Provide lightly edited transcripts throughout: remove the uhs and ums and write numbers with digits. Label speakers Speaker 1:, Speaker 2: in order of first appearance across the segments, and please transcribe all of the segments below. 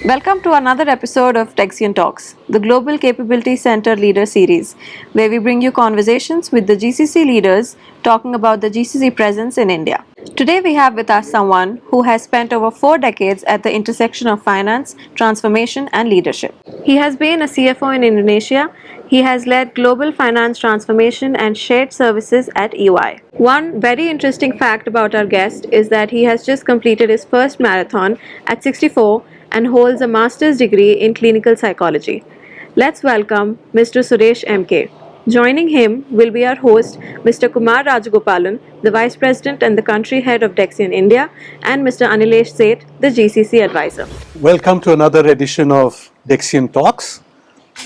Speaker 1: Welcome to another episode of Dexian Talks, the Global Capability Center Leader Series, where we bring you conversations with the GCC leaders talking about the GCC presence in India. Today we have with us someone who has spent over 4 decades at the intersection of finance, transformation and leadership. He has been a CFO in Indonesia. He has led global finance transformation and shared services at EY. One very interesting fact about our guest is that he has just completed his first marathon at 64 and holds a master's degree in clinical psychology. Let's welcome Mr. Suresh M.K. Joining him will be our host, Mr. Kumar Rajagopalan, the Vice President and the Country Head of Dexian India, and Mr. Anilesh Seth, the GCC Advisor.
Speaker 2: Welcome to another edition of Dexian Talks,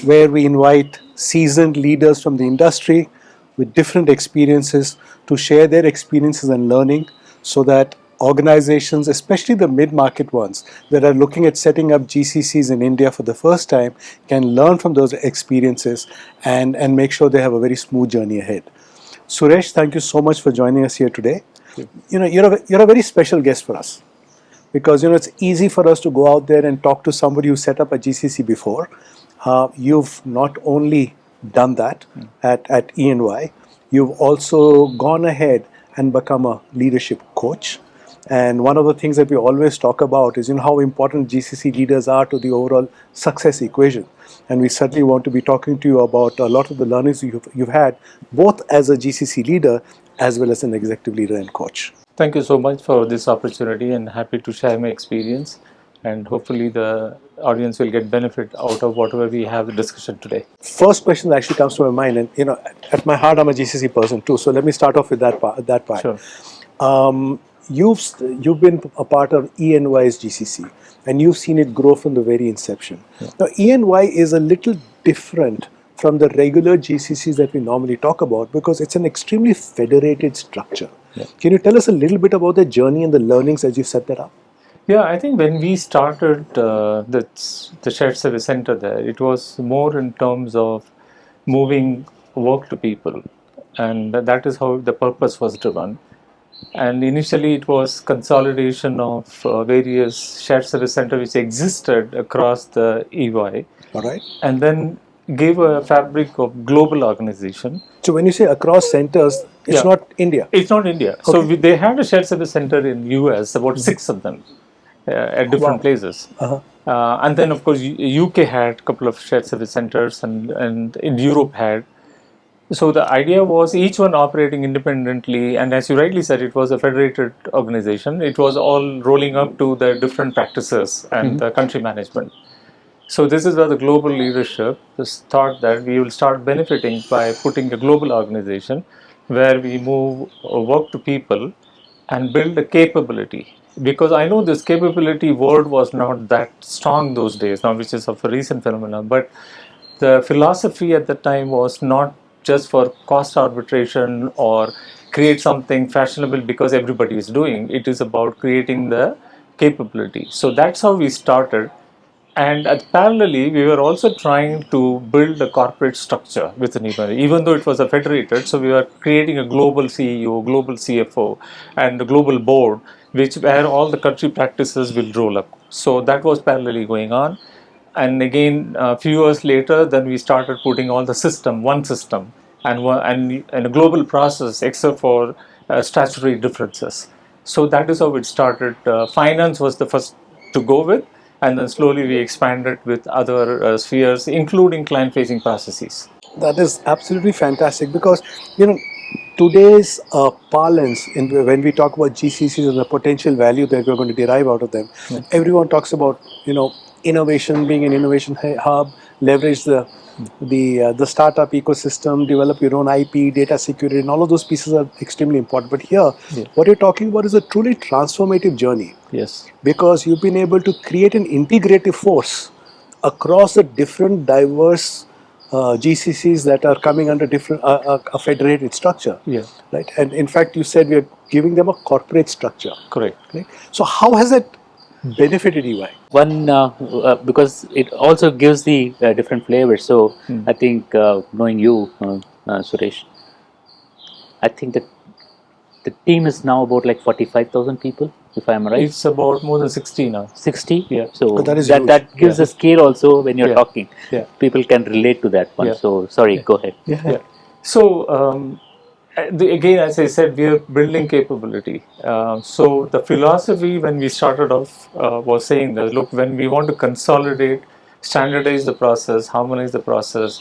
Speaker 2: where we invite seasoned leaders from the industry with different experiences to share their experiences and learning so that organizations, especially the mid-market ones that are looking at setting up GCCs in India for the first time, can learn from those experiences and make sure they have a very smooth journey ahead. Suresh, thank you so much for joining us here today. You're a very special guest for us because it's easy for us to go out there and talk to somebody who set up a GCC before. You've not only done that at E&Y, you've also gone ahead and become a leadership coach. And one of the things that we always talk about is how important GCC leaders are to the overall success equation. And we certainly want to be talking to you about a lot of the learnings you've had, both as a GCC leader as well as an executive leader and coach.
Speaker 3: Thank you so much for this opportunity and happy to share my experience. And hopefully the audience will get benefit out of whatever we have the discussion today.
Speaker 2: First question that actually comes to my mind, and at my heart I'm a GCC person too, so let me start off with that part.
Speaker 3: Sure.
Speaker 2: You've been a part of E&Y's GCC, and you've seen it grow from the very inception. Yeah. Now, E&Y is a little different from the regular GCCs that we normally talk about because it's an extremely federated structure. Yeah. Can you tell us a little bit about the journey and the learnings as you set that up?
Speaker 3: Yeah, I think when we started the shared service center there, it was more in terms of moving work to people, and that is how the purpose was driven. And initially it was consolidation of various shared service centers which existed across the EY.
Speaker 2: All right.
Speaker 3: And then gave a fabric of global organization.
Speaker 2: So when you say across centers, it's not India?
Speaker 3: It's not India. Okay. So they had a shared service center in US, about 6 of them at different places. Uh-huh. And then of course UK had a couple of shared service centers and in Europe had. So the idea was each one operating independently, and as you rightly said, it was a federated organization. It was all rolling up to the different practices and the country management. So this is where the global leadership thought that we will start benefiting by putting a global organization where we move work to people and build a capability. Because I know this capability word was not that strong those days, now which is of a recent phenomenon, but the philosophy at the time was not just for cost arbitration or create something fashionable because everybody is doing. It is about creating the capability. So that's how we started. And parallelly, we were also trying to build a corporate structure within EY, even though it was a federated. So we were creating a global CEO, global CFO, and a global board, where all the country practices will roll up. So that was parallelly going on. And again, a few years later, then we started putting all the one system, and a global process, except for statutory differences. So that is how it started. Finance was the first to go with, and then slowly we expanded with other spheres, including client-facing processes.
Speaker 2: That is absolutely fantastic because, today's parlance, when we talk about GCCs and the potential value that we're going to derive out of them, everyone talks about, innovation, being an innovation hub, leverage the startup ecosystem, develop your own IP, data security, and all of those pieces are extremely important. But here, what you're talking about is a truly transformative journey.
Speaker 3: Yes.
Speaker 2: Because you've been able to create an integrative force across the different diverse GCCs that are coming under different a federated structure.
Speaker 3: Yeah.
Speaker 2: Right. And in fact, you said we are giving them a corporate structure.
Speaker 3: Correct.
Speaker 2: Right? So how has that benefited EY?
Speaker 4: One, because it also gives the different flavors. So I think knowing you, Suresh, I think that the team is now about like 45,000 people. if I'm right.
Speaker 3: It's about more than 60 now.
Speaker 4: 60.
Speaker 3: Yeah.
Speaker 4: So
Speaker 2: that is
Speaker 4: that
Speaker 2: huge.
Speaker 4: that gives
Speaker 3: Yeah.
Speaker 4: a scale also when you're
Speaker 3: Yeah.
Speaker 4: talking.
Speaker 3: Yeah.
Speaker 4: People can relate to that one.
Speaker 3: Yeah.
Speaker 4: So sorry, go ahead.
Speaker 3: Yeah. So again, as I said, we are building capability. So the philosophy when we started off was saying that look, when we want to consolidate, standardize the process, harmonize the process,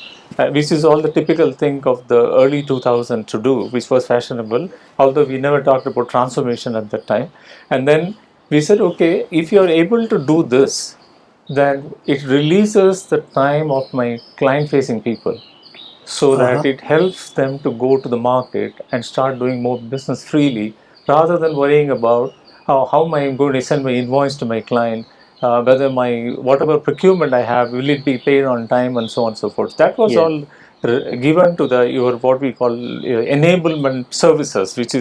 Speaker 3: which is all the typical thing of the early 2000 to do, which was fashionable. Although we never talked about transformation at that time, and then we said, okay, if you are able to do this, then it releases the time of my client-facing people so that it helps them to go to the market and start doing more business freely rather than worrying about how am I going to send my invoice to my client, whether my whatever procurement I have, will it be paid on time and so on and so forth. That was
Speaker 4: Yeah.
Speaker 3: all given to the your what we call enablement services, which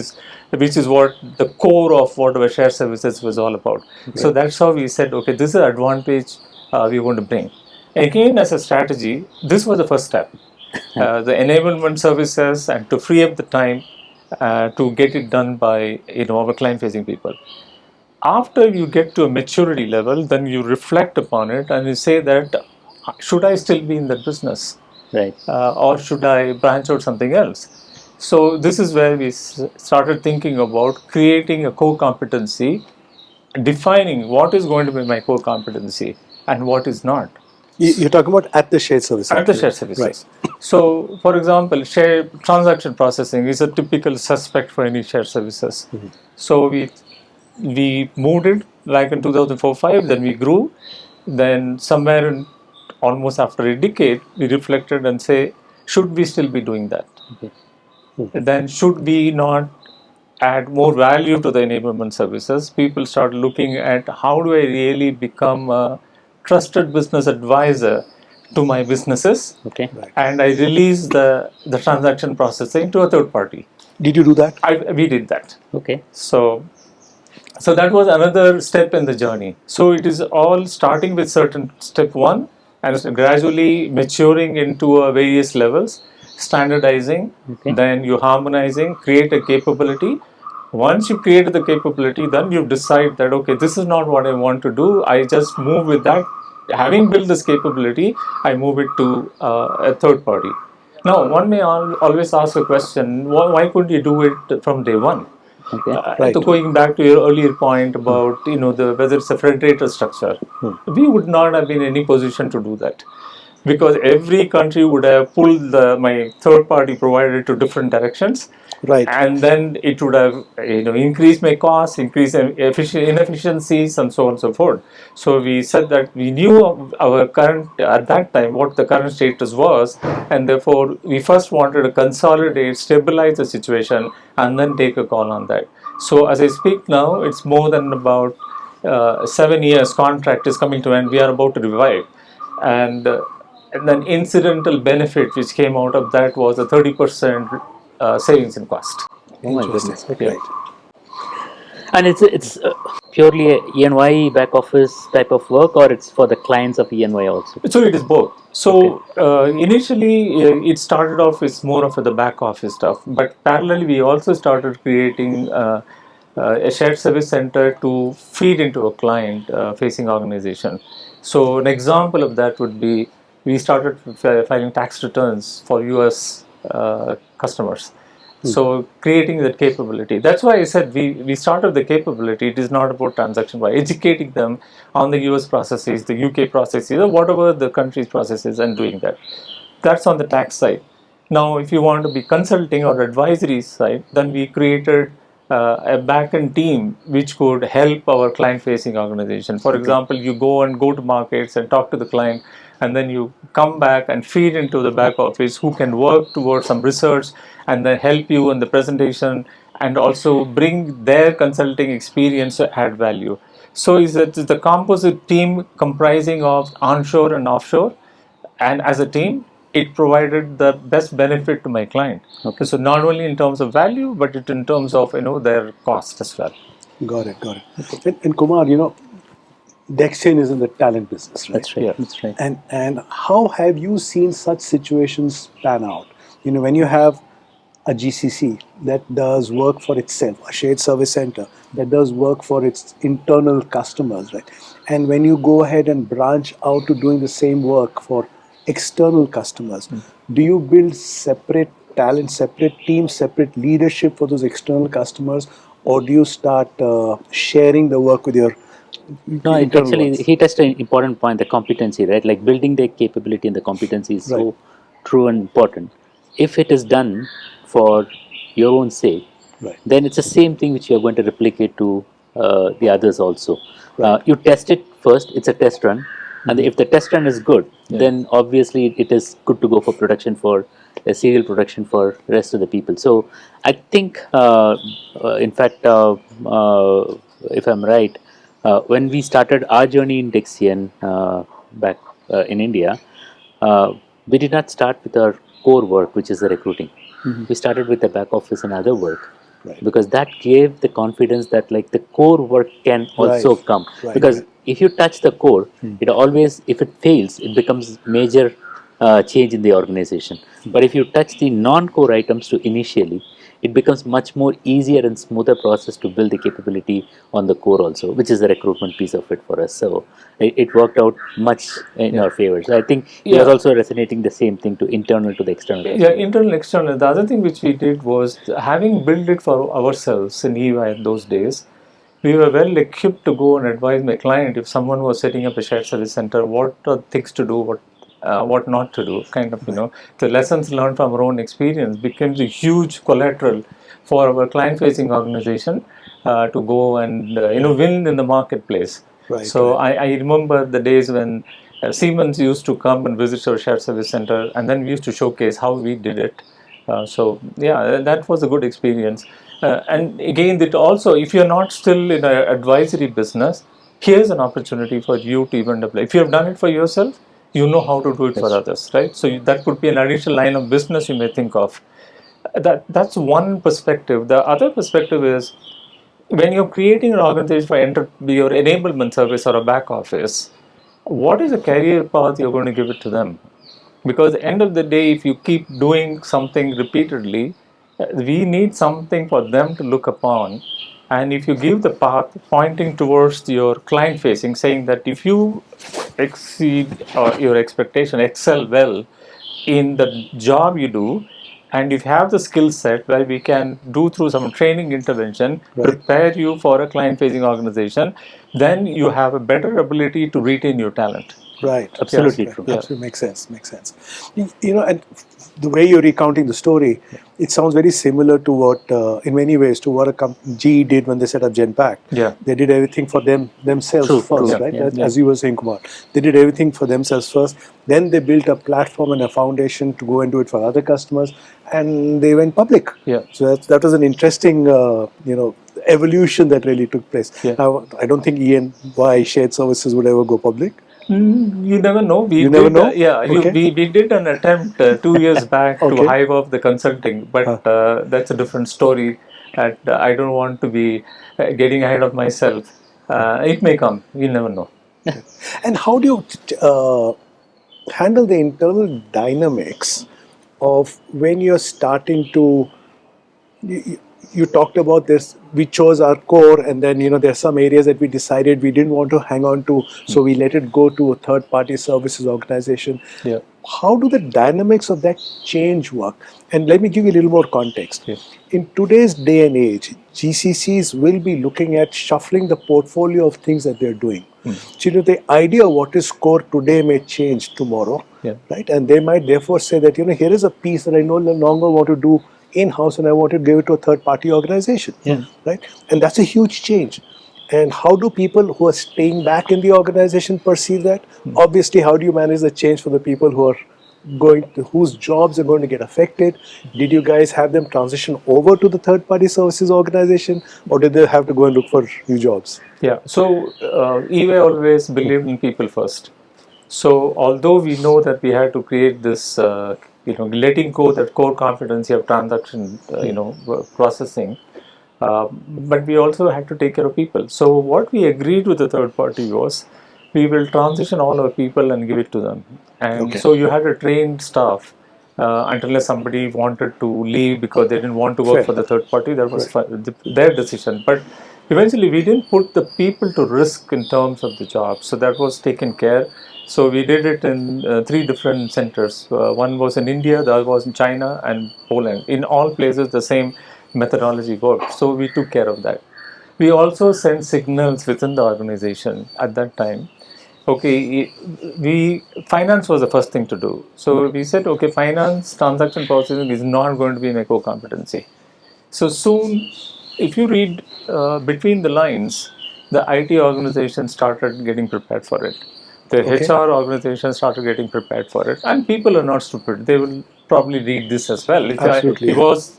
Speaker 3: is what the core of whatever shared services was all about. So that's how we said, okay, this is an advantage we're going to bring. Again, as a strategy, this was the first step. The enablement services and to free up the time to get it done by our client facing people. After you get to a maturity level, then you reflect upon it and you say that should I still be in that business,
Speaker 4: Right.
Speaker 3: or should I branch out something else? So this is where we started thinking about creating a core competency, defining what is going to be my core competency and what is not.
Speaker 2: You're talking about at the shared service
Speaker 3: At
Speaker 2: center.
Speaker 3: the shared services. So, for example, share transaction processing is a typical suspect for any shared services. So we moved it like in 2004-5. Then we grew. Then somewhere in almost after a decade, we reflected and say, should we still be doing that? Then should we not add more value to the enablement services? People start looking at how do I really become a trusted business advisor to my businesses,
Speaker 4: Okay.
Speaker 3: and I release the transaction processing to a third party.
Speaker 2: Did you do that?
Speaker 3: We did that.
Speaker 4: Okay.
Speaker 3: So that was another step in the journey. So it is all starting with certain step one and gradually maturing into various levels, standardizing, then you harmonizing, create a capability. Once you create the capability, then you decide that okay, this is not what I want to do. I just move with that. Having built this capability, I move it to a third party. Now, one may always ask a question: why couldn't you do it from day one?
Speaker 4: Okay.
Speaker 3: So going back to your earlier point about whether it's a federated structure, we would not have been in any position to do that because every country would have pulled my third party provider to different directions,
Speaker 2: Right.
Speaker 3: and then it would have increased my costs, increased inefficiencies, and so on and so forth. So we said that we knew our current at that time what the current status was, and therefore we first wanted to consolidate, stabilize the situation, and then take a call on that. So as I speak now, it's more than about 7 years contract is coming to end. We are about to revive, and then incidental benefit which came out of that was a 30% savings in cost.
Speaker 4: Oh my goodness. Okay.
Speaker 2: Right.
Speaker 4: And it's purely a ENY back office type of work, or it's for the clients of ENY also?
Speaker 3: So it is both. So initially it started off with more of the back office stuff, but parallelly we also started creating a shared service center to feed into a client facing organization. So an example of that would be we started filing tax returns for US customers. So creating that capability. That's why I said we started the capability. It is not about transaction, by educating them on the US processes, the UK processes, or whatever the country's processes, and doing that. That's on the tax side. Now, if you want to be consulting or advisory side, then we created a back-end team which could help our client-facing organization. For example, you go to markets and talk to the client, and then you come back and feed into the back office who can work towards some research and then help you in the presentation and also bring their consulting experience to add value. So it's the composite team comprising of onshore and offshore, and as a team it provided the best benefit to my client. Okay. So not only in terms of value, but it in terms of their cost as well.
Speaker 2: Got it. And Kumar, Dexian is in the talent business, right?
Speaker 4: That's right.
Speaker 3: Yeah.
Speaker 4: That's right.
Speaker 2: And how have you seen such situations pan out? When you have a GCC that does work for itself, a shared service center that does work for its internal customers, right? And when you go ahead and branch out to doing the same work for external customers, do you build separate talent, separate teams, separate leadership for those external customers, or do you start sharing the work with your
Speaker 4: No,
Speaker 2: internal
Speaker 4: actually,
Speaker 2: ones?
Speaker 4: he touched an important point, the competency, right? Like building the capability and the competency is
Speaker 2: Right.
Speaker 4: so true and important. If it is done for your own sake,
Speaker 2: Right.
Speaker 4: then it's the same thing which you are going to replicate to the others also.
Speaker 2: Right.
Speaker 4: You test it first, it's a test run. And if the test run is good, then obviously it is good to go for production, for serial production for rest of the people. So I think, in fact, if I'm right, when we started our journey in Dexian back in India, we did not start with our core work, which is the recruiting. We started with the back office and other work,
Speaker 2: Right.
Speaker 4: because that gave the confidence that like the core work can also
Speaker 2: Right.
Speaker 4: come.
Speaker 2: Right.
Speaker 4: Because
Speaker 2: Right.
Speaker 4: if you touch the core, it always, if it fails, it becomes major change in the organization. But if you touch the non-core items to initially, it becomes much more easier and smoother process to build the capability on the core also, which is the recruitment piece of it for us. So it worked out much in our favor. So I think he was
Speaker 3: Yeah.
Speaker 4: also resonating the same thing to internal to the external.
Speaker 3: Yeah, internal, external. The other thing which we did was, having built it for ourselves in EY in those days, we were well equipped to go and advise my client if someone was setting up a shared service center, what are things to do, what not to do. Kind of, the lessons learned from our own experience becomes a huge collateral for our client-facing organization to go and win in the marketplace.
Speaker 2: Right,
Speaker 3: So
Speaker 2: right.
Speaker 3: I remember the days when Siemens used to come and visit our shared service center, and then we used to showcase how we did it. So yeah, that was a good experience. And again, that also, if you're not still in an advisory business, here's an opportunity for you to even develop. If you have done it for yourself, you know how to do it for others, right? So that could be an additional line of business you may think of. That's one perspective. The other perspective is, when you're creating an organization for your enablement service or a back office, what is the career path you're going to give it to them? Because at the end of the day, if you keep doing something repeatedly, we need something for them to look upon. And if you give the path pointing towards your client facing, saying that if you exceed your expectation, excel well in the job you do, and if you have the skill set where we can do through some training intervention,
Speaker 2: Right.
Speaker 3: prepare you for a client facing organization, then you have a better ability to retain your talent.
Speaker 2: Right.
Speaker 4: Absolutely
Speaker 2: Right.
Speaker 4: true.
Speaker 3: Yeah.
Speaker 2: Absolutely makes sense. Makes sense. And the way you're recounting the story, it sounds very similar to what, in many ways, to what GE did when they set up Genpact.
Speaker 3: Yeah.
Speaker 2: They did everything for themselves
Speaker 4: True,
Speaker 2: first,
Speaker 4: true.
Speaker 2: right?
Speaker 4: Yeah.
Speaker 2: As you were saying, Kumar, they did everything for themselves first. Then they built a platform and a foundation to go and do it for other customers, and they went public.
Speaker 3: Yeah.
Speaker 2: So that was an interesting, evolution that really took place.
Speaker 3: Yeah.
Speaker 2: Now, I don't think E&Y shared services would ever go public.
Speaker 3: You never know.
Speaker 2: You never know? Okay.
Speaker 3: We did an attempt 2 years back to
Speaker 2: Okay.
Speaker 3: hive off the consulting, but that's a different story. And I don't want to be getting ahead of myself. It may come. You never know.
Speaker 2: And how do you handle the internal dynamics of when you're starting to? You talked about this. We chose our core, and then there's some areas that we decided we didn't want to hang on to, so we let it go to a third-party services organization.
Speaker 3: Yeah.
Speaker 2: How do the dynamics of that change work? And let me give you a little more context.
Speaker 3: Yeah.
Speaker 2: In today's day and age, GCCs will be looking at shuffling the portfolio of things that they're doing. So the idea of what is core today may change tomorrow,
Speaker 3: Yeah.
Speaker 2: right? And they might therefore say that here is a piece that I no longer want to do in-house, and I want to give it to a third-party organization, right? And that's a huge change. And how do people who are staying back in the organization perceive that? Obviously, how do you manage the change for the people who are whose jobs are going to get affected? Did you guys have them transition over to the third-party services organization, or did they have to go and look for new jobs?
Speaker 3: Yeah. So EY always believed in people first. So although we know that we had to create this, letting go that core competency of transaction, processing, but we also had to take care of people. So what we agreed with the third party was, we will transition all our people and give it to them. And
Speaker 2: Okay.
Speaker 3: so you had a trained staff unless somebody wanted to leave because they didn't want to work
Speaker 2: Fair.
Speaker 3: for the third party. That was their decision. But eventually, we didn't put the people to risk in terms of the job. So that was taken care. So we did it in 3 different centers. One was in India, the other was in China and Poland. In all places, the same methodology worked. So we took care of that. We also sent signals within the organization at that time. Okay, we finance was the first thing to do. So we said, okay, finance transaction processing is not going to be my core competency. So soon, if you read between the lines, the IT organization started getting prepared for it. The
Speaker 2: Okay.
Speaker 3: HR organization started getting prepared for it, and people are not stupid. They will probably read this as well.
Speaker 2: Absolutely.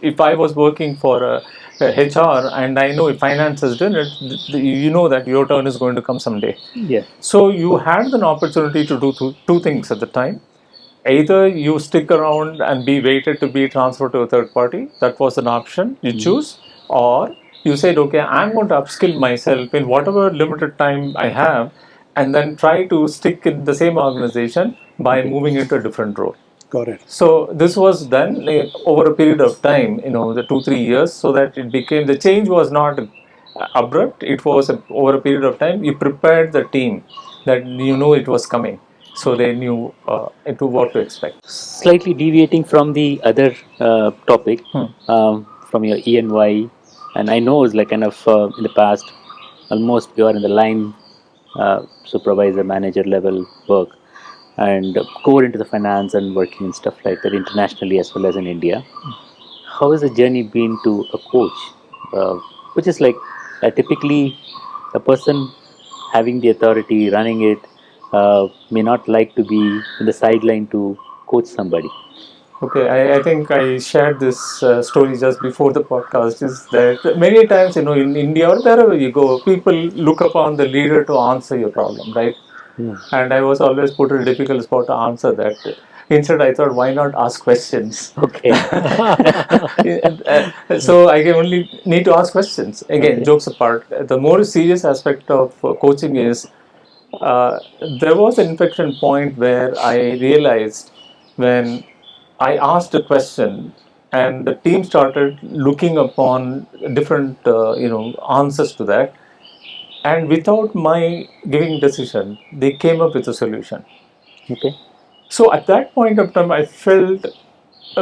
Speaker 3: If I was working for a HR and I know if finance has done it, you know that your turn is going to come someday.
Speaker 4: Yeah.
Speaker 3: So you had an opportunity to do two things at the time. Either you stick around and be waited to be transferred to a third party, that was an option you choose, or you said, okay, I'm going to upskill myself in whatever limited time I have, and then try to stick in the same organization by moving into a different role.
Speaker 2: Got it.
Speaker 3: So this was done over a period of time, the 2-3 years, so that it became the change was not abrupt. It was over a period of time. You prepared the team that it was coming, so they knew into what to expect.
Speaker 4: Slightly deviating from the other topic, from your ENY, and I know it's like kind of in the past, almost you are in the line supervisor, manager level work, and go into the finance and working and stuff like that internationally as well as in India. How has the journey been to a coach, uh, which is like typically a person having the authority, running it, may not like to be in the sideline to coach somebody.
Speaker 3: Okay, I think I shared this story just before the podcast. Is that many times, in India or wherever you go, people look upon the leader to answer your problem, right? And I was always put in a difficult spot to answer that. Instead, I thought, why not ask questions?
Speaker 4: Okay.
Speaker 3: So I can only need to ask questions. Again,
Speaker 4: Okay.
Speaker 3: jokes apart, the more serious aspect of coaching is there was an inflection point where I realized when I asked a question and the team started looking upon different answers to that, and without my giving decision, they came up with a solution.
Speaker 4: Okay.
Speaker 3: So at that point of time, I felt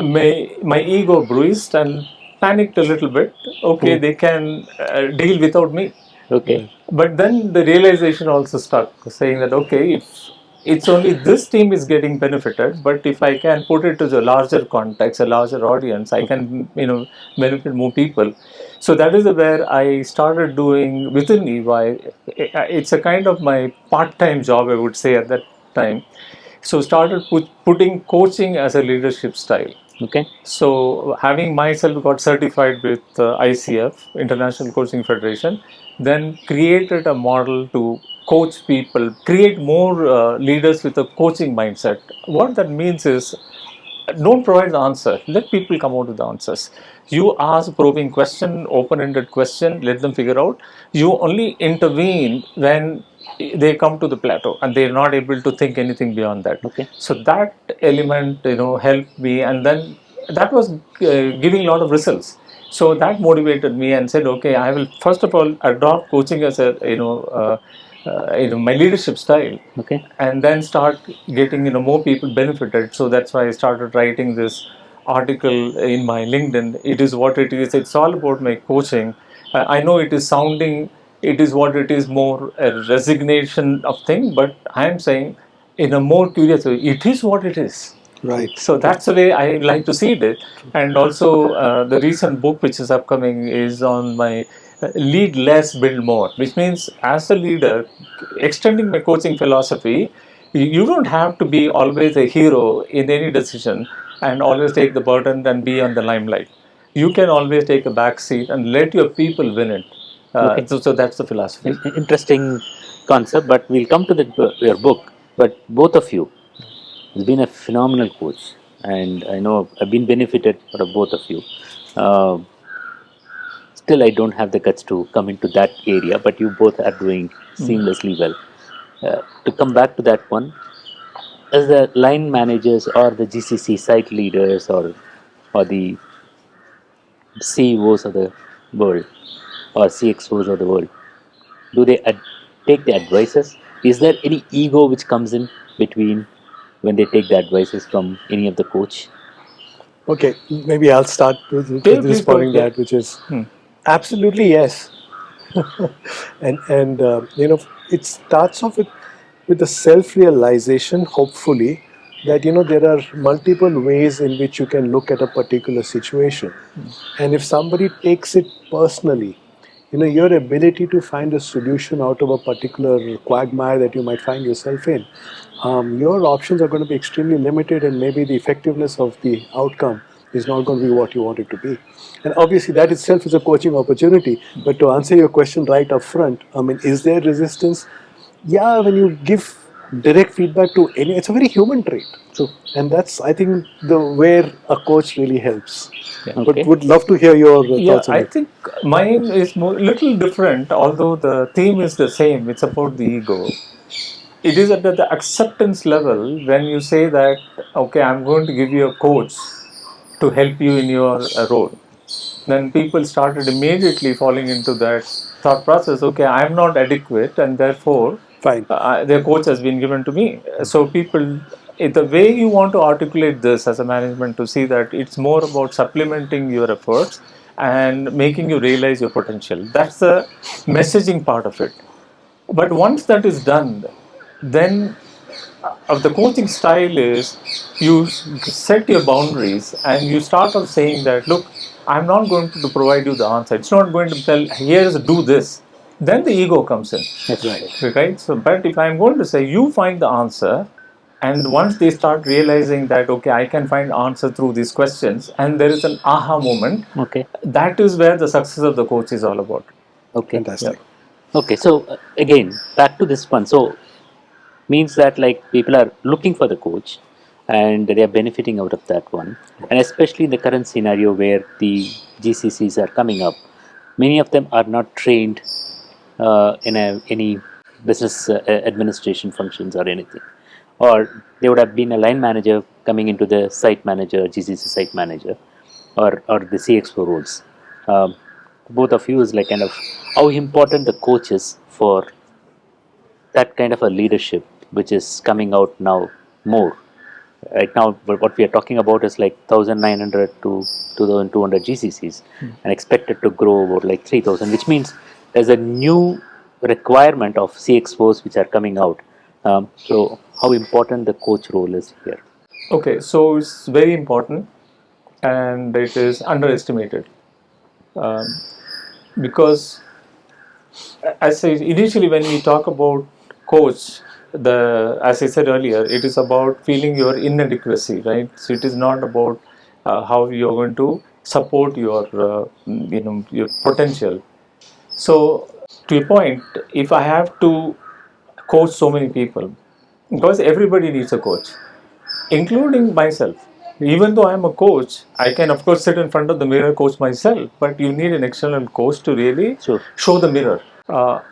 Speaker 3: my ego bruised and panicked a little bit. Okay, they can deal without me.
Speaker 4: Okay.
Speaker 3: But then the realization also stuck, saying that okay, if it's only this team is getting benefited, but if I can put it to the larger context, a larger audience, I can benefit more people. So that is where I started doing within EY. It's a kind of my part-time job, I would say at that time. So started putting coaching as a leadership style.
Speaker 4: Okay.
Speaker 3: So having myself got certified with ICF, International Coaching Federation, then created a model to coach people, create more leaders with a coaching mindset. What that means is don't provide the answer. Let people come out with the answers. You ask probing question, open-ended question, let them figure out. You only intervene when they come to the plateau and they're not able to think anything beyond that.
Speaker 4: Okay.
Speaker 3: So that element, helped me, and then that was giving a lot of results. So that motivated me and said, okay, I will first of all adopt coaching as a my leadership style,
Speaker 4: Okay.
Speaker 3: and then start getting more people benefited. So that's why I started writing this article in my LinkedIn. It is what it is. It's all about my coaching. I know it is sounding, it is what it is, more a resignation of thing, but I am saying in a more curious way, it is what it is.
Speaker 2: Right.
Speaker 3: So that's the way I like to see it. And also, the recent book which is upcoming is on my lead less, build more, which means as a leader, extending my coaching philosophy, you don't have to be always a hero in any decision and always take the burden and be on the limelight. You can always take a back seat and let your people win it.
Speaker 4: Okay.
Speaker 3: So that's the philosophy.
Speaker 4: Interesting concept, but we'll come to your book. But both of you has been a phenomenal coach, and I know I've been benefited out of both of you. Uh, Still, I don't have the guts to come into that area, but you both are doing seamlessly well. To come back to that one, as the line managers or the GCC site leaders or the CEOs of the world or CXOs of the world, do they take the advices? Is there any ego which comes in between when they take the advices from any of the coach?
Speaker 2: Okay, maybe I'll start with
Speaker 3: Yeah, please go
Speaker 2: responding
Speaker 3: ahead.
Speaker 2: that, which is absolutely yes. And it starts off with the self-realization, hopefully, that there are multiple ways in which you can look at a particular situation, and if somebody takes it personally, your ability to find a solution out of a particular quagmire that you might find yourself in, your options are going to be extremely limited, and maybe the effectiveness of the outcome is not going to be what you want it to be. And obviously, that itself is a coaching opportunity. But to answer your question right up front, I mean, is there resistance? Yeah, when you give direct feedback to any, it's a very human trait.
Speaker 4: True.
Speaker 2: And that's, I think, the where a coach really helps.
Speaker 4: Okay.
Speaker 2: But would love to hear your
Speaker 3: Yeah,
Speaker 2: thoughts on
Speaker 3: I
Speaker 2: that.
Speaker 3: think mine is little different, although the theme is the same. It's about the ego. It is at the acceptance level when you say that, okay, I'm going to give you a coach to help you in your role. Then people started immediately falling into that thought process. Okay, I'm not adequate, and therefore
Speaker 2: Fine.
Speaker 3: their coach has been given to me. So people, the way you want to articulate this as a management to see that it's more about supplementing your efforts and making you realize your potential. That's the messaging part of it. But once that is done, then of the coaching style is you set your boundaries and you start off saying that, look, I'm not going to provide you the answer. It's not going to tell, here's do this. Then the ego comes in.
Speaker 4: That's right.
Speaker 3: Right? So, but if I'm going to say, you find the answer, and once they start realizing that, okay, I can find answer through these questions, and there is an aha moment,
Speaker 4: Okay.
Speaker 3: that is where the success of the coach is all about.
Speaker 4: Okay.
Speaker 2: Fantastic.
Speaker 4: Okay. So again, back to this one. So means that like people are looking for the coach and they are benefiting out of that one, and especially in the current scenario where the GCCs are coming up, many of them are not trained in any business administration functions or anything, or they would have been a line manager coming into the site manager, GCC site manager, or the CXO roles. Both of you is like kind of how important the coach is for that kind of a leadership which is coming out now more. Right now, what we are talking about is like 1,900 to 2,200 GCCs and expected to grow about like 3,000, which means there's a new requirement of CXOs which are coming out. So, how important the coach role is here?
Speaker 3: Okay, so it's very important and it is underestimated because, as I initially, when we talk about coach, as I said earlier, it is about feeling your inadequacy, right? So it is not about how you're going to support your your potential. So to a point, if I have to coach so many people, because everybody needs a coach, including myself. Even though I'm a coach, I can of course sit in front of the mirror, coach myself, but you need an external coach to really
Speaker 4: Sure.
Speaker 3: show the mirror.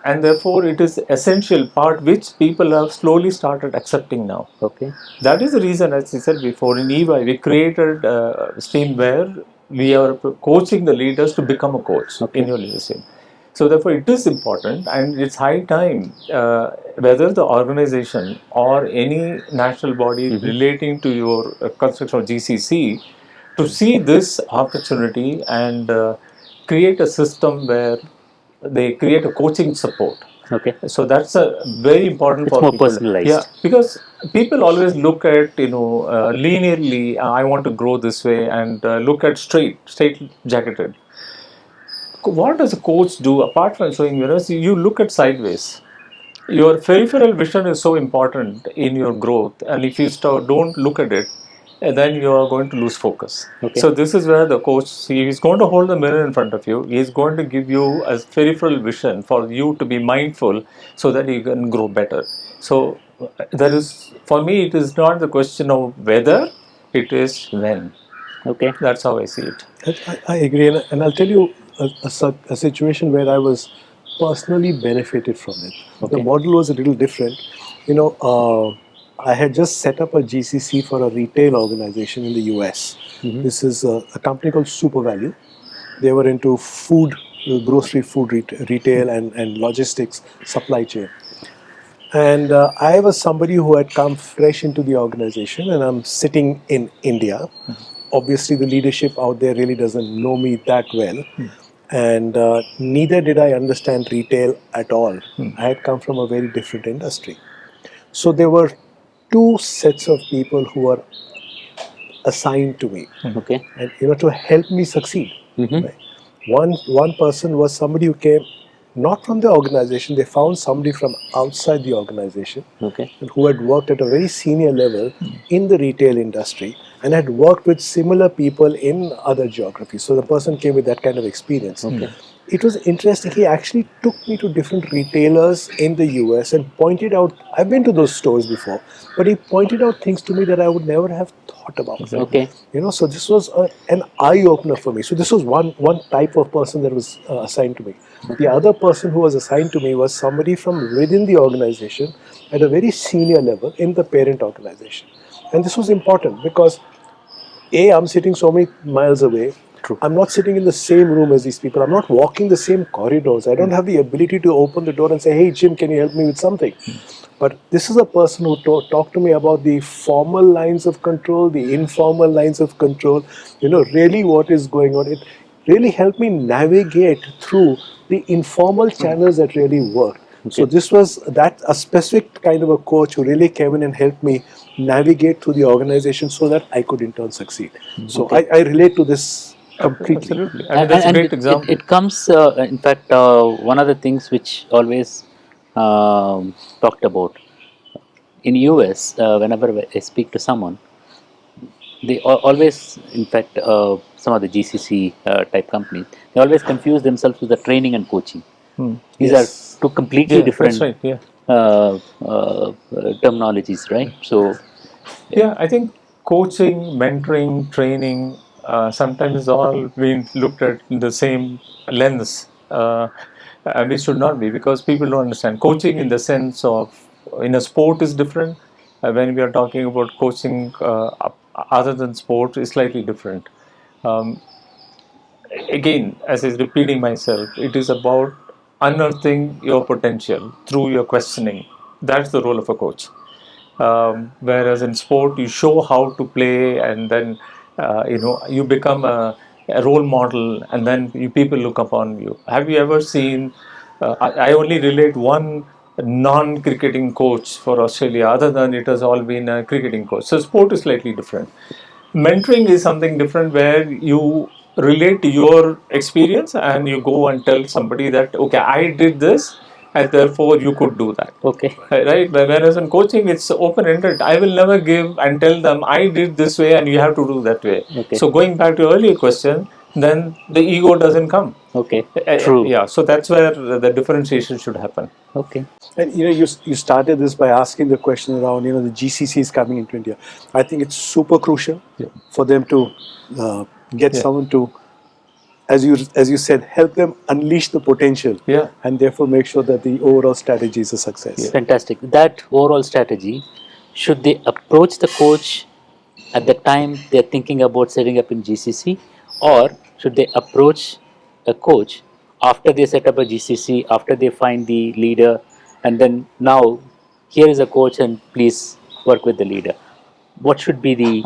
Speaker 3: And therefore, it is essential part which people have slowly started accepting now.
Speaker 4: Okay.
Speaker 3: That is the reason, as I said before, in EY, we created a stream where we are coaching the leaders to become a coach in your leadership. So therefore, it is important, and it's high time whether the organization or any national body relating to your construction of GCC to see this opportunity and create a system where they create a coaching support.
Speaker 4: Okay.
Speaker 3: So that's a very important
Speaker 4: It's
Speaker 3: for
Speaker 4: more
Speaker 3: people.
Speaker 4: personalized.
Speaker 3: Yeah, because people always look at linearly. I want to grow this way, and look at straight jacketed. What does a coach do apart from showing mirrors? You look at sideways. Your peripheral vision is so important in your growth, and if you don't look at it, then you are going to lose focus.
Speaker 4: Okay.
Speaker 3: So this is where the coach, he's going to hold the mirror in front of you. He's going to give you a peripheral vision for you to be mindful, so that you can grow better. So there is, for me, it is not the question of whether, it is when.
Speaker 4: Okay.
Speaker 3: That's how I see it.
Speaker 2: I agree, and I'll tell you a situation where I was personally benefited from it. The model was a little different. I had just set up a GCC for a retail organization in the US. This is a company called Super Value. They were into food, grocery food retail and logistics supply chain. And I was somebody who had come fresh into the organization, and I'm sitting in India. Obviously, the leadership out there really doesn't know me that well. And neither did I understand retail at all. I had come from a very different industry. So there were two sets of people who were assigned to me,
Speaker 4: Okay.
Speaker 2: and to help me succeed. Right? One person was somebody who came not from the organization. They found somebody from outside the organization,
Speaker 4: Okay.
Speaker 2: and who had worked at a very senior level in the retail industry and had worked with similar people in other geographies. So the person came with that kind of experience. It was interesting. He actually took me to different retailers in the US and pointed out, I've been to those stores before, but he pointed out things to me that I would never have thought about.
Speaker 4: Okay.
Speaker 2: So this was an eye opener for me. So this was one type of person that was assigned to me. The other person who was assigned to me was somebody from within the organization at a very senior level in the parent organization. And this was important because I'm sitting so many miles away.
Speaker 4: True.
Speaker 2: I'm not sitting in the same room as these people. I'm not walking the same corridors. I don't have the ability to open the door and say, hey, Jim, can you help me with something? But this is a person who talked to me about the formal lines of control, the informal lines of control, really what is going on. It really helped me navigate through the informal channels that really worked. So this was a specific kind of a coach who really came in and helped me navigate through the organization so that I could in turn succeed. So I relate to this completely.
Speaker 3: Absolutely. I mean, that's a great example.
Speaker 4: It comes, in fact, one of the things which always talked about in US, whenever I speak to someone, they always, in fact, some of the GCC type companies, they always confuse themselves with the training and coaching. These are two completely different
Speaker 3: That's right. Yeah.
Speaker 4: terminologies, right? So,
Speaker 3: Yeah, I think coaching, mentoring, training sometimes all being looked at in the same lens. And it should not be, because people don't understand. Coaching in the sense of in a sport is different. When we are talking about coaching other than sport is slightly different. Um, Again, as is repeating myself, it is about unearthing your potential through your questioning. That's the role of a coach. Whereas in sport, you show how to play, and then you become a role model, and then people look upon you. Have you ever seen? I only relate one non-cricketing coach for Australia. Other than it has all been a cricketing coach. So sport is slightly different. Mentoring is something different, where you relate to your experience and you go and tell somebody that, okay, I did this and therefore you could do that.
Speaker 4: okay.
Speaker 3: Right? Whereas in coaching, it's open-ended. I will never give and tell them I did this way and you have to do that way.
Speaker 4: Okay.
Speaker 3: So going back to your earlier question, then the ego doesn't come.
Speaker 4: Okay. True.
Speaker 3: Yeah. So that's where the differentiation should happen.
Speaker 4: Okay.
Speaker 2: And you started this by asking the question around the GCC is coming into India. I think it's super crucial for them to get someone to, as you said, help them unleash the potential, and therefore make sure that the overall strategy is a success.
Speaker 4: Fantastic. That overall strategy, should they approach the coach at the time they're thinking about setting up in GCC, or should they approach a coach after they set up a GCC, after they find the leader, and then now here is a coach and please work with the leader? What should be the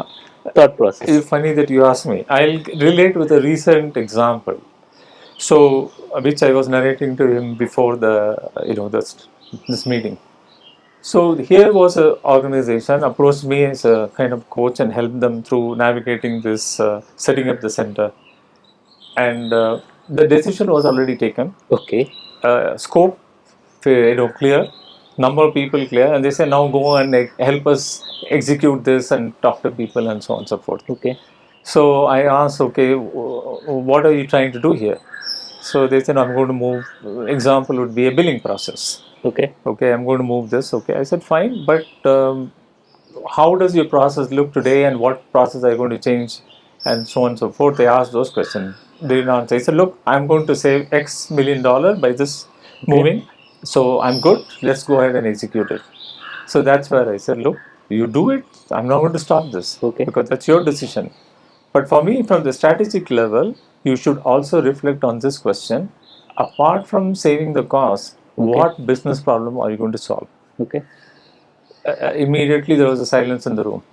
Speaker 4: thought process?
Speaker 3: It's funny that you asked me. I'll relate with a recent example. So, which I was narrating to him before this meeting. So here was an organization approached me as a kind of coach and helped them through navigating this, setting up the center, and the decision was already taken.
Speaker 4: Okay.
Speaker 3: Scope, clear, number of people clear, and they say now go and help us execute this and talk to people and so on and so forth.
Speaker 4: Okay.
Speaker 3: So I asked, okay, what are you trying to do here? So they said, I'm going to move. Example would be a billing process.
Speaker 4: Okay.
Speaker 3: Okay, I'm going to move this. Okay, I said fine, but how does your process look today, and what process are you going to change, and so on and so forth. They asked those questions. They didn't answer. I said, look, I'm going to save X $1 million by this moving. So I'm good. Let's go ahead and execute it. So that's where I said, look, You do it. I'm not going to stop this.
Speaker 4: Okay.
Speaker 3: Because that's your decision. But for me, from the strategic level, you should also reflect on this question. Apart from saving the cost, what business problem are you going to solve?
Speaker 4: Okay.
Speaker 3: Immediately there was a silence in the room.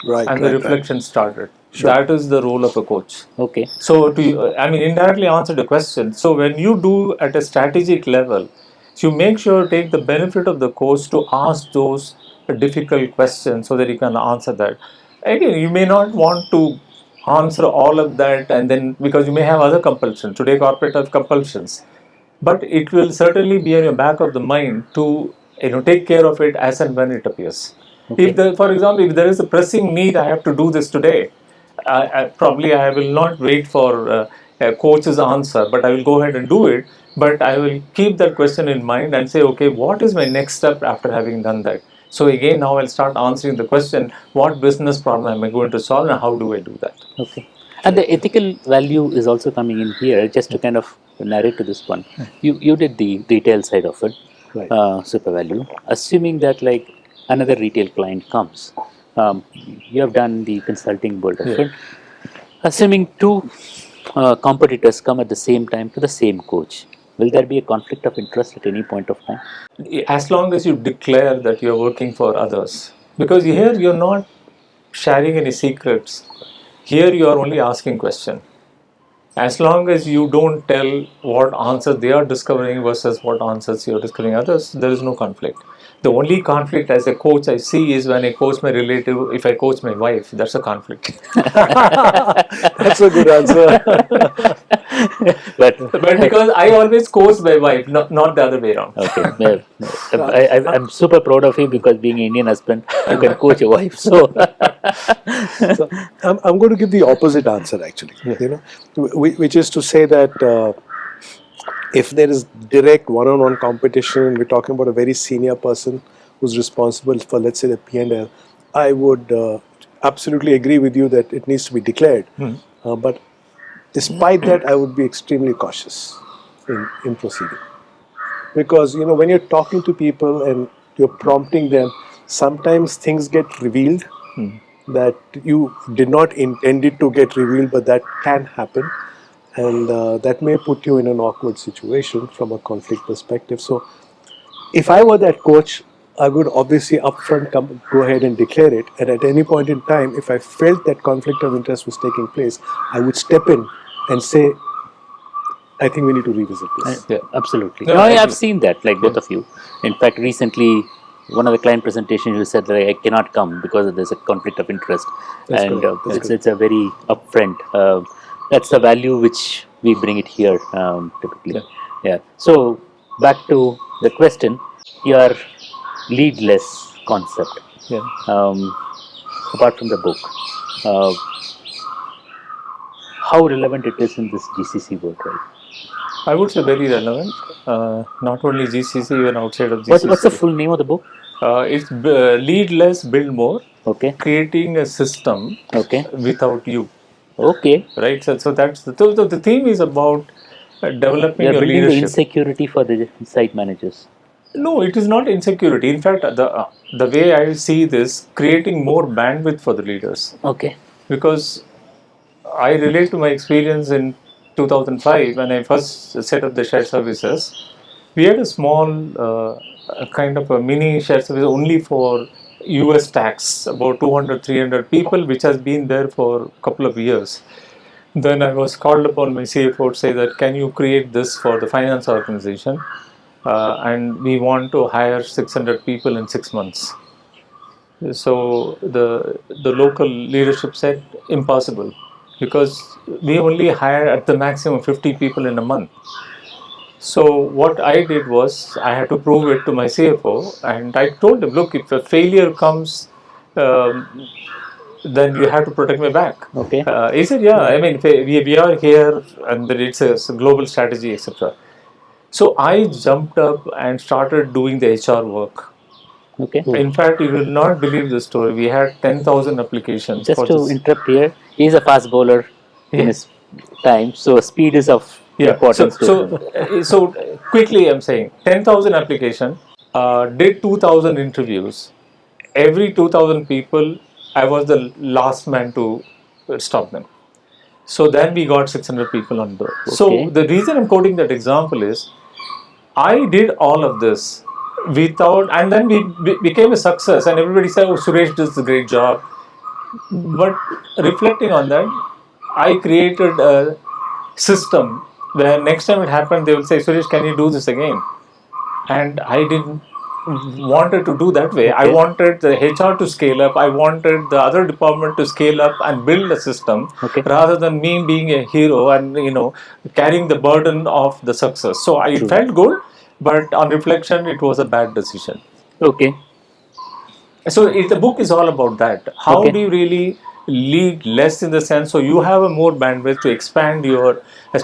Speaker 2: Right.
Speaker 3: And the reflection started.
Speaker 2: Sure.
Speaker 3: That is the role of a coach.
Speaker 4: Okay.
Speaker 3: So, indirectly answer the question. So, when you do at a strategic level, you make sure take the benefit of the coach to ask those difficult questions so that you can answer that. Again, you may not want to answer all of that, and then because you may have other compulsions. Today, corporate have compulsions, but it will certainly be in your back of the mind to take care of it as and when it appears.
Speaker 4: Okay.
Speaker 3: For example, if there is a pressing need, I have to do this today. Probably I will not wait for a coach's answer, but I will go ahead and do it. But I will keep that question in mind and say, okay, what is my next step after having done that? So again, now I'll start answering the question: what business problem am I going to solve, and how do I do that?
Speaker 4: Okay. And the ethical value is also coming in here. Just to kind of narrate to this one, you did the retail side of it,
Speaker 2: Right.
Speaker 4: super value. Assuming that like another retail client comes, you have done the consulting world of it. Assuming two competitors come at the same time to the same coach, will there be a conflict of interest at any point of time?
Speaker 3: As long as you declare that you're working for others, because here you're not sharing any secrets, here you are only asking question. As long as you don't tell what answers they are discovering versus what answers you're discovering others, there is no conflict. The only conflict as a coach I see is when I coach my relative, if I coach my wife, that's a conflict.
Speaker 2: That's a good answer.
Speaker 4: But
Speaker 3: because I always coach my wife, not the other way around.
Speaker 4: okay, I'm super proud of you because being an Indian husband, you can coach your wife. So,
Speaker 2: So I'm going to give the opposite answer actually, which is to say that if there is direct one-on-one competition, we're talking about a very senior person who's responsible for, let's say, the P&L, I would absolutely agree with you that it needs to be declared. But despite that, I would be extremely cautious in proceeding. Because, when you're talking to people and you're prompting them, sometimes things get revealed that you did not intend it to get revealed, but that can happen. And that may put you in an awkward situation from a conflict perspective. So if I were that coach, I would obviously upfront go ahead and declare it. And at any point in time, if I felt that conflict of interest was taking place, I would step in and say, I think we need to revisit this.
Speaker 4: yeah, absolutely.
Speaker 3: No,
Speaker 4: No,
Speaker 3: I
Speaker 4: I've
Speaker 3: agree.
Speaker 4: seen that, like both of you. In fact, recently, one of the client presentations, you said that I cannot come because there's a conflict of interest.
Speaker 2: That's
Speaker 4: And
Speaker 2: correct. That's
Speaker 4: it's a very upfront. That's the value which we bring it here typically. Yeah. So, back to the question, your leadless concept.
Speaker 3: Yeah.
Speaker 4: Apart from the book, uh, how relevant it is in this GCC world, right?
Speaker 3: I would say very relevant. Not only GCC, even outside of GCC.
Speaker 4: What's the full name of the book?
Speaker 3: It's lead less, build more.
Speaker 4: Okay.
Speaker 3: Creating a system
Speaker 4: Okay.
Speaker 3: without you.
Speaker 4: Okay.
Speaker 3: Right. So that's the theme is about developing
Speaker 4: You're
Speaker 3: your
Speaker 4: building the
Speaker 3: leadership.
Speaker 4: insecurity for the site managers.
Speaker 3: No, it is not insecurity. In fact, the way I see this, creating more bandwidth for the leaders.
Speaker 4: Okay.
Speaker 3: Because I relate to my experience in 2005 when I first set up the shared services. We had a small kind of a mini shared service only for US tax, about 200, 300 people, which has been there for a couple of years. Then I was called upon my CFO to say that, can you create this for the finance organization? And we want to hire 600 people in 6 months. So the local leadership said, impossible, because we only hire at the maximum 50 people in a month. So what I did was I had to prove it to my CFO, and I told him, look, if a failure comes, then you have to protect my back.
Speaker 4: Okay.
Speaker 3: He said, yeah, I mean, we are here, and it's a global strategy, etc. So I jumped up and started doing the HR work.
Speaker 4: Okay.
Speaker 3: In fact, you will not believe the story. We had 10,000 applications.
Speaker 4: Just
Speaker 3: for
Speaker 4: to
Speaker 3: this.
Speaker 4: interrupt here, he's a fast bowler in his time, so speed is of importance to him.
Speaker 3: So quickly, I'm saying 10,000 application, did 2,000 interviews, every 2,000 people, I was the last man to stop them. So then we got 600 people on board.
Speaker 4: Okay.
Speaker 3: So the reason I'm quoting that example is I did all of this without, and then we became a success, and everybody said, "Oh, Suresh does a great job." But reflecting on that, I created a system where next time it happened, they will say, "Suresh, can you do this again?" And I didn't wanted to do that way. I
Speaker 4: Okay.
Speaker 3: wanted the HR to scale up. I wanted the other department to scale up and build a system,
Speaker 4: Okay.
Speaker 3: rather than me being a hero and carrying the burden of the success. So I
Speaker 4: True.
Speaker 3: felt good, but on reflection, it was a bad decision.
Speaker 4: Okay.
Speaker 3: So the book is all about that. How
Speaker 4: Okay.
Speaker 3: do you really lead less in the sense so you have a more bandwidth to expand your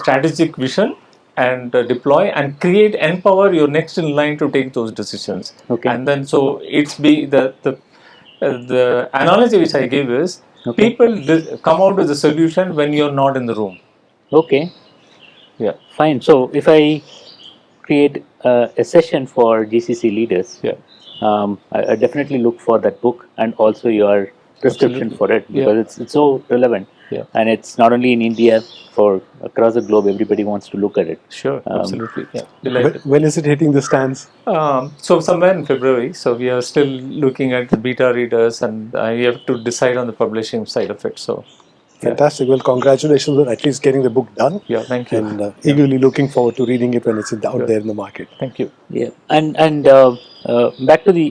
Speaker 3: strategic vision and deploy and create, empower your next in line to take those decisions.
Speaker 4: Okay.
Speaker 3: And then so it's be the analogy which I give is
Speaker 4: Okay.
Speaker 3: people come out with the solution when you're not in the room.
Speaker 4: Okay.
Speaker 3: Yeah.
Speaker 4: Fine. So if I create a session for GCC leaders,
Speaker 3: Yeah.
Speaker 4: I definitely look for that book and also your prescription
Speaker 3: Absolutely.
Speaker 4: for it,
Speaker 3: Yeah.
Speaker 4: because it's so relevant.
Speaker 3: Yeah.
Speaker 4: And it's not only in India, for across the globe, everybody wants to look at it.
Speaker 3: Sure. Absolutely. Yeah.
Speaker 2: When,
Speaker 3: Delighted.
Speaker 2: when is it hitting the stands?
Speaker 3: So somewhere in February, so we are still looking at the beta readers, and I have to decide on the publishing side of it. So, yeah.
Speaker 2: Fantastic. Well, congratulations on at least getting the book done.
Speaker 3: Yeah, thank you.
Speaker 2: And eagerly looking forward to reading it when it's out
Speaker 3: Sure.
Speaker 2: there in the market.
Speaker 3: Thank you.
Speaker 4: Yeah. And back to the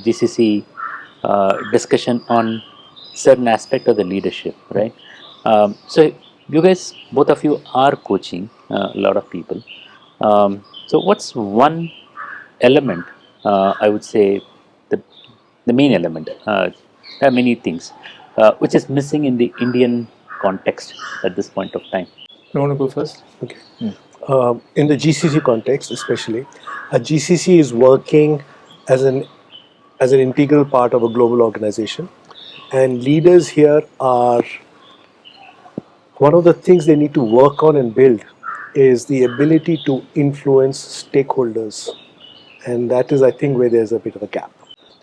Speaker 4: GCC discussion on certain aspect of the leadership, right? So you guys, both of you are coaching a lot of people. So what's one element, I would say the main element, there are many things, which is missing in the Indian context at this point of time?
Speaker 3: You want to go first?
Speaker 2: Okay. In the GCC context, especially, a GCC is working as an integral part of a global organization, and leaders here are one of the things they need to work on and build is the ability to influence stakeholders, and that is, I think, where there's a bit of a gap,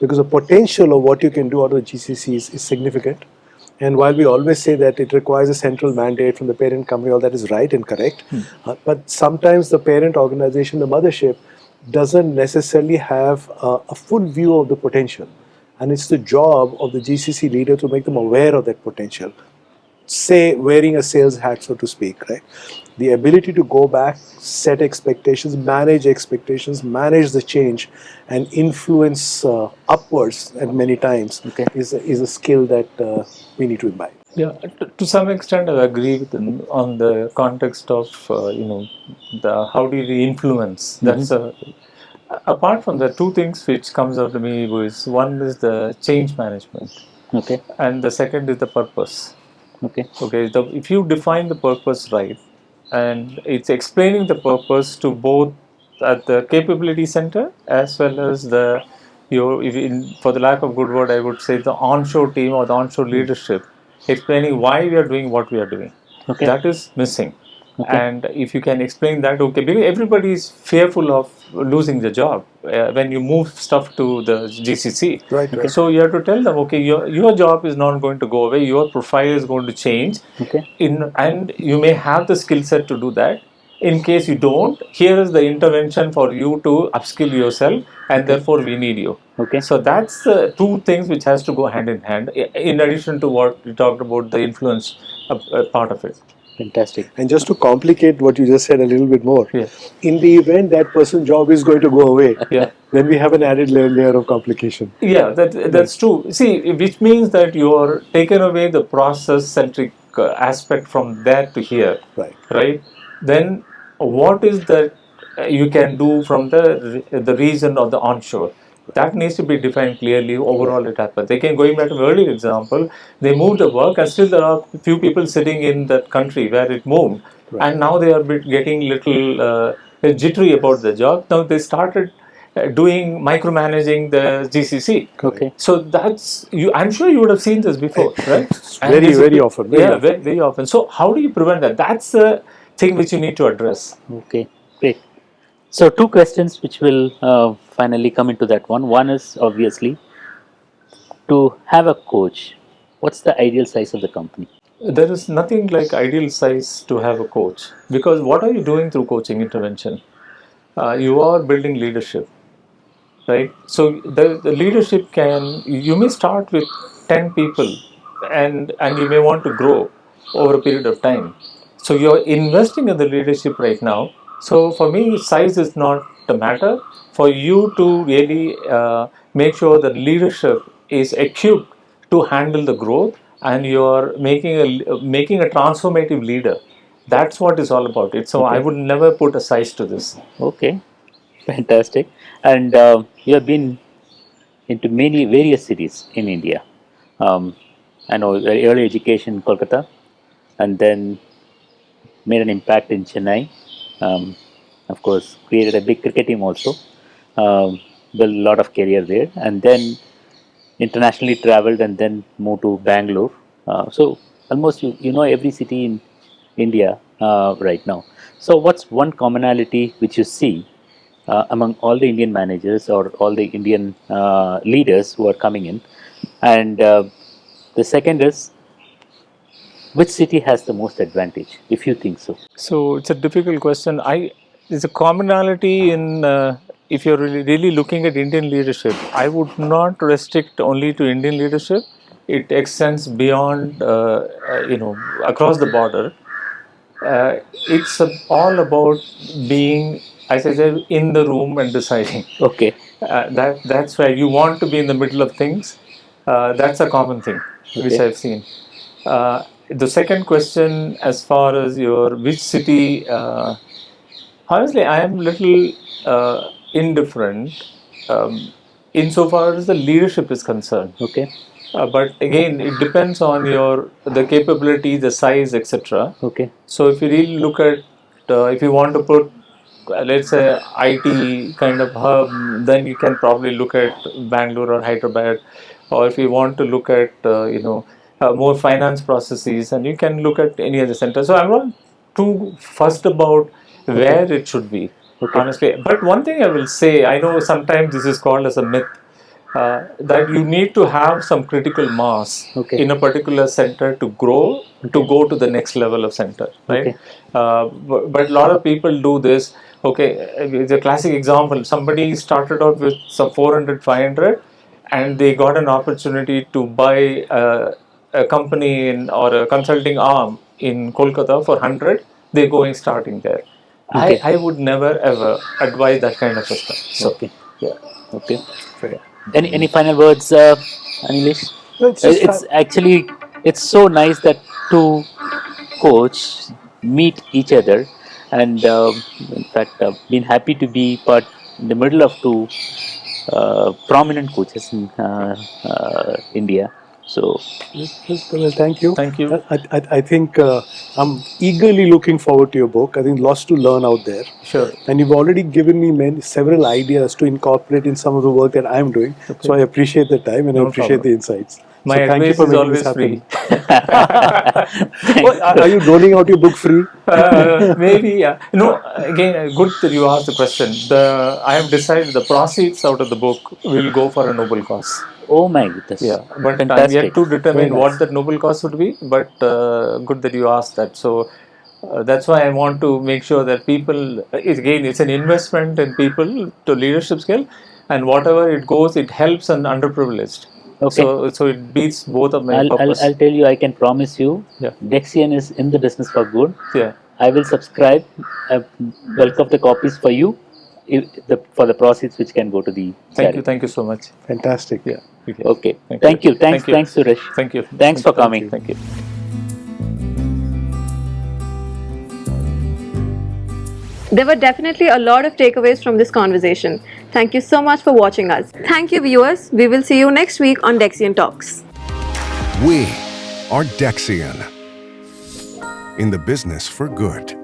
Speaker 2: because the potential of what you can do out of GCCs is significant. And while we always say that it requires a central mandate from the parent company, all that is right and correct, but sometimes the parent organization, the mothership, doesn't necessarily have a full view of the potential. And it's the job of the GCC leader to make them aware of that potential. Say, wearing a sales hat, so to speak, right? The ability to go back, set expectations, manage the change, and influence upwards at many times is a skill that we need to imbibe.
Speaker 3: Yeah, to some extent, I agree with him on the context of the how do you influence. That's apart from the two things which comes out to me was one is the change management,
Speaker 4: Okay.
Speaker 3: and the second is the purpose.
Speaker 4: Okay.
Speaker 3: Okay, if you define the purpose right, and it's explaining the purpose to both at the capability center as well as for the lack of good word, I would say the onshore team or the onshore leadership, explaining why we are doing what we are doing.
Speaker 4: Okay.
Speaker 3: That is missing.
Speaker 4: Okay.
Speaker 3: And if you can explain that, okay, because everybody is fearful of losing the job when you move stuff to the GCC.
Speaker 2: Right.
Speaker 3: So you have to tell them, okay, your job is not going to go away. Your profile is going to change.
Speaker 4: Okay.
Speaker 3: And you may have the skill set to do that. In case you don't, here is the intervention for you to upskill yourself, and therefore we need you.
Speaker 4: Okay.
Speaker 3: So that's the two things which has to go hand in hand. In addition to what we talked about, the influence part of it.
Speaker 4: Fantastic.
Speaker 2: And just to complicate what you just said a little bit more,
Speaker 3: Yeah.
Speaker 2: in the event that person's job is going to go away,
Speaker 3: Yeah.
Speaker 2: then we have an added layer of complication.
Speaker 3: Yeah, that's true. See, which means that you're taken away the process-centric aspect from there to here. Right? Then what is that you can do from the region or the onshore? That needs to be defined clearly. Overall, it happens. Again, going back to the earlier example, they moved the work, and still there are few people sitting in that country where it moved, and now they are getting little jittery about the job. Now they started doing micromanaging the GCC.
Speaker 4: Okay.
Speaker 3: So that's you. I'm sure you would have seen this before, right?
Speaker 2: Very often.
Speaker 3: Very often. So how do you prevent that? That's the thing which you need to address.
Speaker 4: Okay, great. So two questions which will finally come into that one. One is obviously to have a coach, what's the ideal size of the company?
Speaker 3: There is nothing like ideal size to have a coach, because what are you doing through coaching intervention? You are building leadership, right? So the leadership you may start with 10 people, and you may want to grow over a period of time. So you're investing in the leadership right now. So for me, size is not the matter. For you to really make sure that leadership is equipped to handle the growth, and you're making a transformative leader. That's what it's all about. It. So I
Speaker 4: Okay.
Speaker 3: would never put a size to this.
Speaker 4: Okay, fantastic. And you have been into many various cities in India. Um, I know very early education in Kolkata, and then made an impact in Chennai. Um, of course, created a big cricket team also. Built a lot of career there, and then internationally traveled, and then moved to Bangalore. So almost you know every city in India right now. So what's one commonality which you see among all the Indian managers or all the Indian leaders who are coming in? And the second is, which city has the most advantage, if you think so?
Speaker 3: So it's a difficult question. There's a commonality in if you're really looking at Indian leadership. I would not restrict only to Indian leadership. It extends beyond, across the border. It's all about being, as I said, in the room and deciding.
Speaker 4: Okay.
Speaker 3: That's where you want to be in the middle of things. That's a common thing which
Speaker 4: Okay.
Speaker 3: I've seen. The second question, as far as your which city, honestly, I am little indifferent insofar as the leadership is concerned.
Speaker 4: Okay.
Speaker 3: But again, it depends on the capability, the size, etc.
Speaker 4: Okay.
Speaker 3: So if you really look at, if you want to put, let's say, IT kind of hub, then you can probably look at Bangalore or Hyderabad. Or if you want to look at, more finance processes, and you can look at any other center. So I'm not too fussed about where it should be,
Speaker 4: Okay.
Speaker 3: honestly. But one thing I will say, I know sometimes this is called as a myth, that you need to have some critical mass
Speaker 4: Okay.
Speaker 3: in a particular center to grow, to go to the next level of center, right?
Speaker 4: Okay.
Speaker 3: But a lot of people do this. Okay, it's a classic example. Somebody started out with some 400, 500, and they got an opportunity to buy a company or a consulting arm in Kolkata for 100. They're going starting there.
Speaker 4: Okay.
Speaker 3: I would never ever advise that kind of a stuff. So,
Speaker 4: Okay.
Speaker 3: yeah.
Speaker 4: Okay.
Speaker 2: Fair.
Speaker 4: Any final words, Anilesh?
Speaker 2: No, it's just
Speaker 4: It's actually it's so nice that two coach meet each other, and in fact, been happy to be part in the middle of two prominent coaches in India. So
Speaker 2: Well, thank you.
Speaker 3: Thank you.
Speaker 2: I think I'm eagerly looking forward to your book. I think lots to learn out there.
Speaker 3: Sure.
Speaker 2: And you've already given me several ideas to incorporate in some of the work that I'm doing. So I appreciate the time and I
Speaker 3: No
Speaker 2: appreciate
Speaker 3: problem.
Speaker 2: the insights.
Speaker 3: My
Speaker 2: so thank you
Speaker 3: advice
Speaker 2: for
Speaker 3: is
Speaker 2: making this
Speaker 3: always free.
Speaker 2: happen. Are you doling out your book free?
Speaker 3: Maybe, yeah. No, again, good that you asked the question. I have decided the proceeds out of the book will go for a noble cause.
Speaker 4: oh my goodness,
Speaker 3: Yeah, but I'm
Speaker 4: fantastic.
Speaker 3: yet to determine
Speaker 2: Very
Speaker 3: what
Speaker 2: nice.
Speaker 3: that noble cause would be. But good that you asked that. So that's why I want to make sure that people, it's an investment in people to leadership skill, and whatever it goes, it helps an underprivileged.
Speaker 4: Okay.
Speaker 3: So it beats both of my
Speaker 4: I'll
Speaker 3: purpose.
Speaker 4: tell you, I can promise you,
Speaker 3: Yeah.
Speaker 4: Dexian is in the business for good.
Speaker 3: Yeah.
Speaker 4: I will subscribe bulk of the copies for you, for the proceeds which can go to the charity.
Speaker 3: Thank you so much.
Speaker 2: Fantastic.
Speaker 3: Yeah.
Speaker 4: Okay. Thank you. Thanks, Suresh.
Speaker 3: Thank you.
Speaker 4: Thanks for coming.
Speaker 3: Thank you.
Speaker 1: There were definitely a lot of takeaways from this conversation. Thank you so much for watching us. Thank you, viewers. We will see you next week on Dexian Talks.
Speaker 5: We are Dexian, in the business for good.